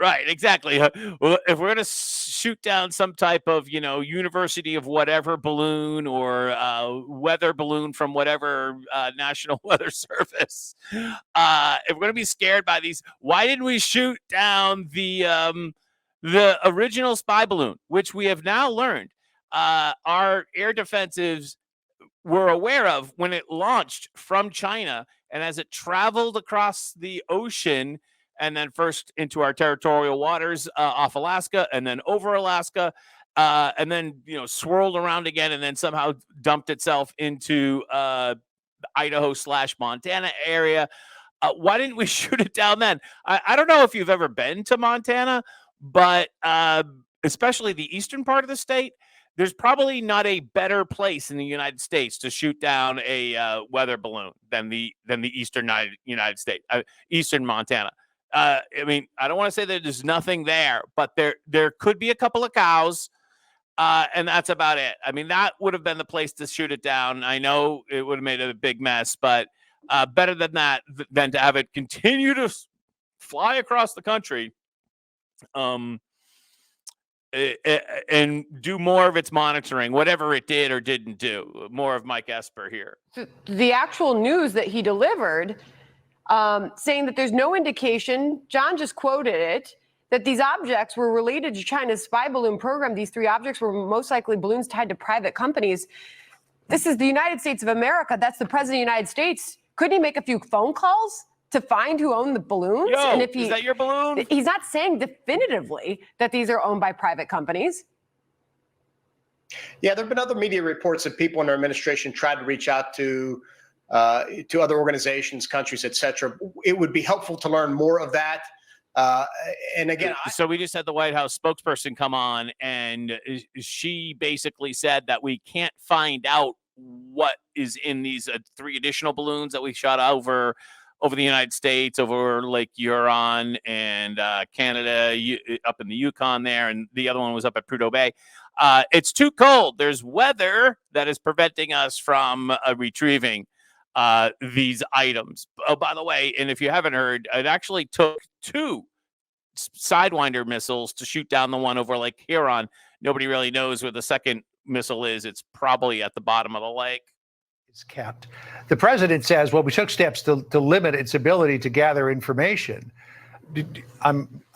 Right, exactly. Well, if we're going to shoot down some type of, university of whatever balloon or weather balloon from whatever National Weather Service, if we're going to be scared by these, why didn't we shoot down the original spy balloon, which we have now learned our air defensives were aware of when it launched from China and as it traveled across the ocean and then first into our territorial waters off Alaska and then over Alaska and then, swirled around again and then somehow dumped itself into the Idaho/Montana area. Why didn't we shoot it down then? I don't know if you've ever been to Montana, but especially the eastern part of the state, there's probably not a better place in the United States to shoot down a weather balloon than the eastern United States, eastern Montana. I mean, I don't want to say that there's nothing there, but there could be a couple of cows, and that's about it. I mean, that would have been the place to shoot it down. I know it would have made it a big mess, but better than that than to have it continue to fly across the country. And do more of its monitoring, whatever it did or didn't do. More of Mike Esper here. The actual news that he delivered, saying that there's no indication, John just quoted it, that these objects were related to China's spy balloon program. These 3 objects were most likely balloons tied to private companies. This is the United States of America. That's the president of the United States. Couldn't he make a few phone calls to find who owned the balloons? Yo, and is that your balloon? He's not saying definitively that these are owned by private companies. Yeah, there have been other media reports that people in their administration tried to reach out to other organizations, countries, et cetera. It would be helpful to learn more of that. And again, so we just had the White House spokesperson come on, and she basically said that we can't find out what is in these 3 additional balloons that we shot over the United States, over Lake Huron and Canada, up in the Yukon there, and the other one was up at Prudhoe Bay. It's too cold. There's weather that is preventing us from retrieving these items. Oh, by the way, and if you haven't heard, it actually took 2 Sidewinder missiles to shoot down the one over Lake Huron. Nobody really knows where the second missile is. It's probably at the bottom of the lake. Kept. The president says, well, we took steps to limit its ability to gather information. I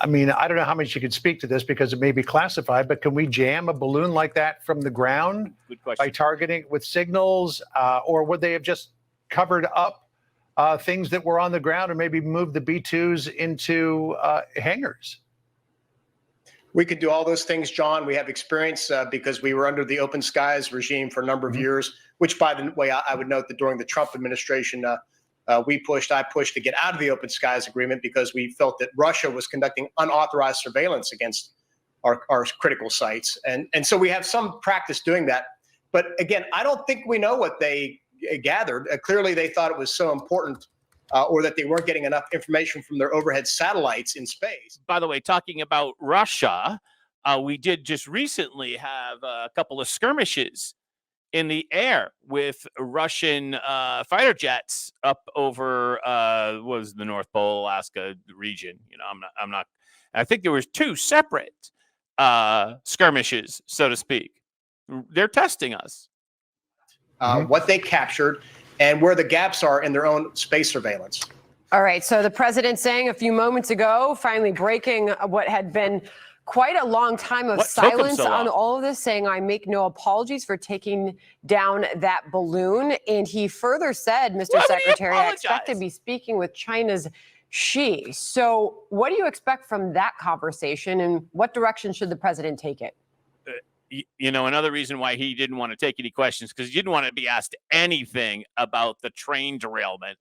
mean, I don't know how much you can speak to this because it may be classified, but can we jam a balloon like that from the ground by targeting with signals? Or would they have just covered up things that were on the ground and maybe moved the B-2s into hangars? We could do all those things, John. We have experience because we were under the open skies regime for a number of years, which, by the way, I would note that during the Trump administration, I pushed to get out of the open skies agreement because we felt that Russia was conducting unauthorized surveillance against our critical sites. And so we have some practice doing that. But again, I don't think we know what they gathered. Clearly, they thought it was so important or that they weren't getting enough information from their overhead satellites in space. By the way, talking about Russia, we did just recently have a couple of skirmishes in the air with Russian fighter jets up over was the North Pole, Alaska region. I'm not. I think there was 2 separate skirmishes, so to speak. They're testing us. What they captured and where the gaps are in their own space surveillance. All right. So the president saying a few moments ago, finally breaking what had been quite a long time of silence on all of this, saying, I make no apologies for taking down that balloon. And he further said, Mr. Secretary, I expect to be speaking with China's Xi. So what do you expect from that conversation, and what direction should the president take it? Another reason why he didn't want to take any questions, because he didn't want to be asked anything about the train derailment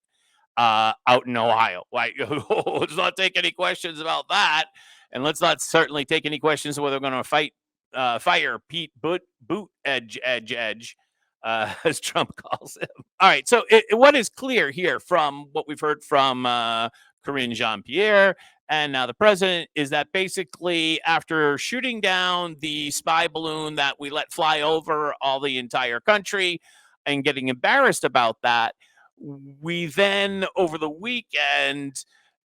out in Ohio. Like, let's not take any questions about that. And let's not certainly take any questions whether we're going to fire Pete Buttigieg, as Trump calls him. All right. So what is clear here from what we've heard from Karine Jean-Pierre and now the president is that basically after shooting down the spy balloon that we let fly over the entire country and getting embarrassed about that, we then over the weekend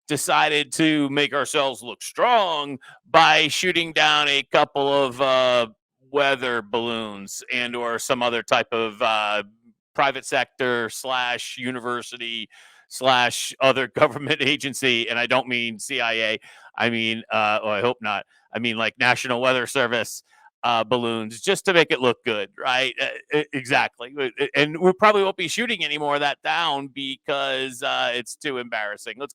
decided to make ourselves look strong by shooting down a couple of weather balloons and or some other type of private sector / university / other government agency. And I don't mean CIA. I mean, I hope not. I mean, like National Weather Service balloons, just to make it look good, right? Exactly. And we probably won't be shooting any more of that down because it's too embarrassing. Let's